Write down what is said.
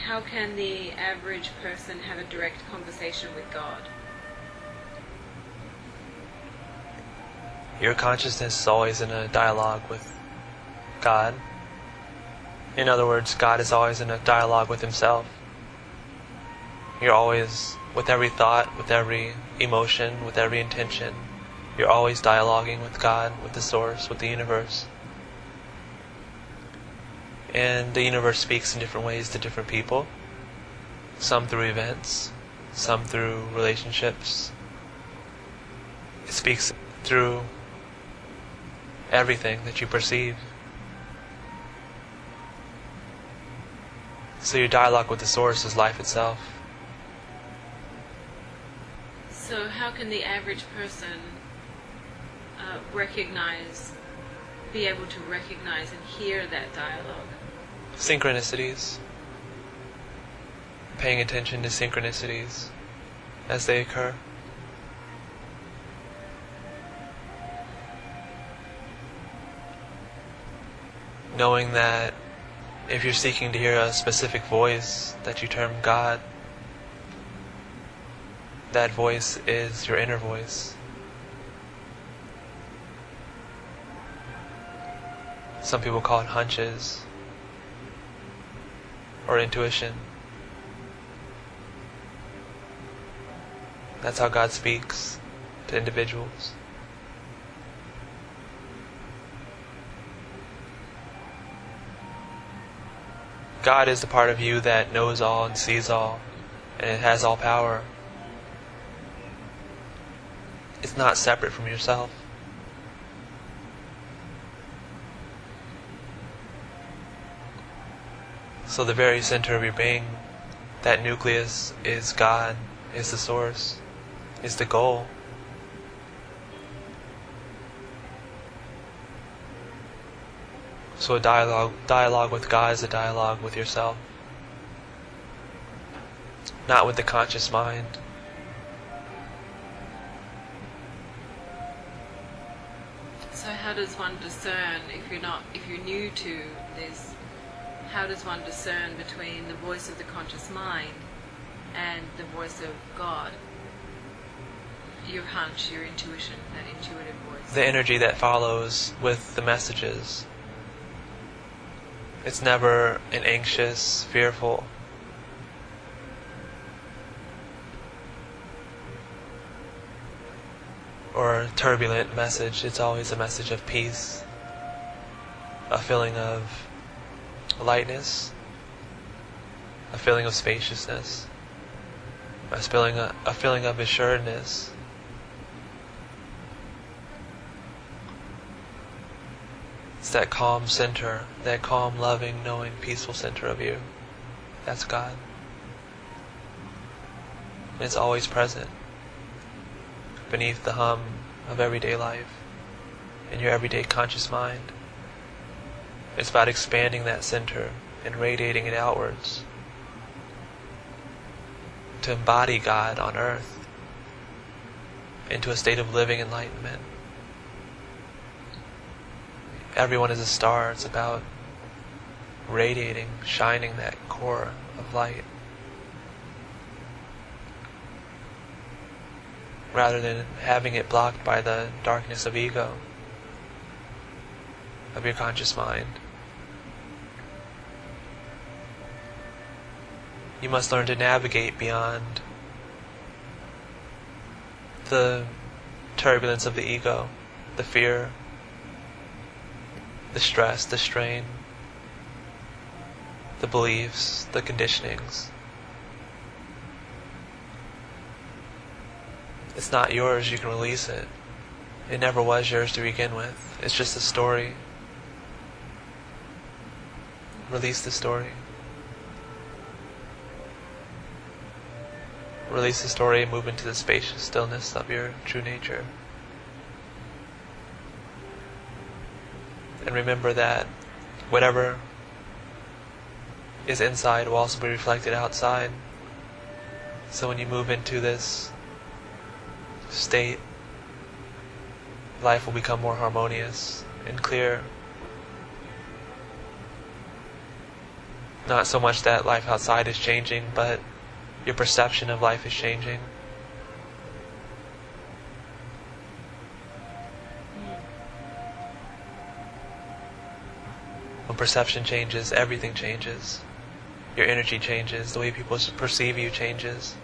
how can the average person have a direct conversation with God? Your consciousness is always in a dialogue with God. In other words, God is always in a dialogue with himself. You're always, with every thought, with every emotion, with every intention, you're always dialoguing with God, with the Source, with the universe. And the universe speaks in different ways to different people. Some through events, some through relationships. It speaks through everything that you perceive. So your dialogue with the Source is life itself. So how can the average person be able to recognize and hear that dialogue? Synchronicities. Paying attention to synchronicities as they occur. Knowing that if you're seeking to hear a specific voice that you term God, that voice is your inner voice. Some people call it hunches or intuition. That's how God speaks to individuals. God is the part of you that knows all and sees all, and it has all power. It's not separate from yourself. So the very center of your being, that nucleus, is God, is the Source, is the goal. So a dialogue with God is a dialogue with yourself, not with the conscious mind. So how does one discern, if you're new to this, how does one discern between the voice of the conscious mind and the voice of God? Your hunch, your intuition, that intuitive voice. The energy that follows with the messages. It's never an anxious, fearful, or turbulent message. It's always a message of peace, a feeling of lightness, a feeling of spaciousness, a feeling of assuredness. It's that calm center, that calm, loving, knowing, peaceful center of you. That's God. And it's always present beneath the hum of everyday life, in your everyday conscious mind. It's about expanding that center and radiating it outwards to embody God on earth into a state of living enlightenment. Everyone is a star. It's about radiating, shining that core of light, rather than having it blocked by the darkness of ego, of your conscious mind. You must learn to navigate beyond the turbulence of the ego, the fear, the stress, the strain, the beliefs, the conditionings. It's not yours, you can release it. It never was yours to begin with. It's just a story. Release the story. Release the story and move into the spacious stillness of your true nature. And remember that whatever is inside will also be reflected outside. So when you move into this state, life will become more harmonious and clear. Not so much that life outside is changing, but your perception of life is changing. When perception changes, everything changes. Your energy changes, the way people perceive you changes.